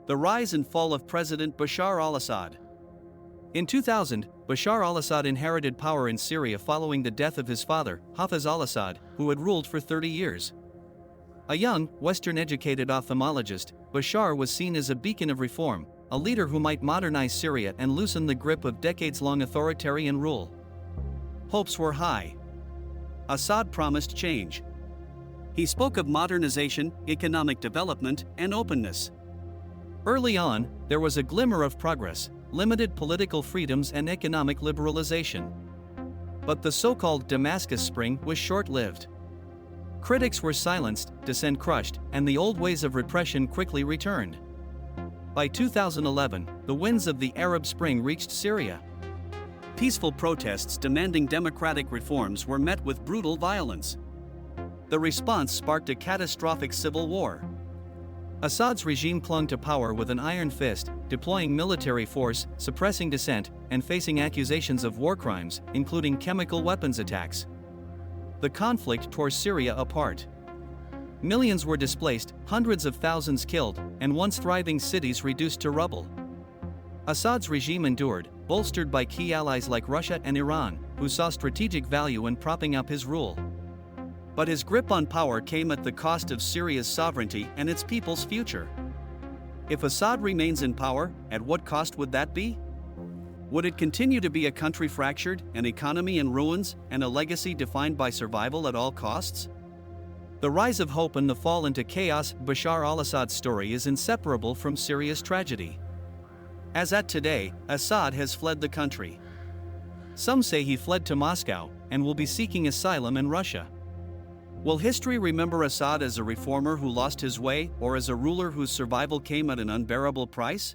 The rise and fall of President Bashar al Assad. In 2000, Bashar al Assad inherited power in Syria following the death of his father, Hafez al Assad, who had ruled for 30 years. A young, Western-educated ophthalmologist, Bashar was seen as a beacon of reform, a leader who might modernize Syria and loosen the grip of decades-long authoritarian rule. Hopes were high. Assad promised change. He spoke of modernization, economic development, and openness. Early on, there was a glimmer of progress, limited political freedoms and economic liberalization. But the so-called Damascus Spring was short-lived. Critics were silenced, dissent crushed, and the old ways of repression quickly returned. By 2011, the winds of the Arab Spring reached Syria. Peaceful protests demanding democratic reforms were met with brutal violence. The response sparked a catastrophic civil war. Assad's regime clung to power with an iron fist, deploying military force, suppressing dissent, and facing accusations of war crimes, including chemical weapons attacks. The conflict tore Syria apart. Millions were displaced, hundreds of thousands killed, and once thriving cities reduced to rubble. Assad's regime endured, bolstered by key allies like Russia and Iran, who saw strategic value in propping up his rule. But his grip on power came at the cost of Syria's sovereignty and its people's future. If Assad remains in power, at what cost would that be? Would it continue to be a country fractured, an economy in ruins, and a legacy defined by survival at all costs? The rise of hope and the fall into chaos. Bashar al-Assad's story is inseparable from Syria's tragedy. As at today, Assad has fled the country. Some say he fled to Moscow and will be seeking asylum in Russia. Will history remember Assad as a reformer who lost his way, or as a ruler whose survival came at an unbearable price?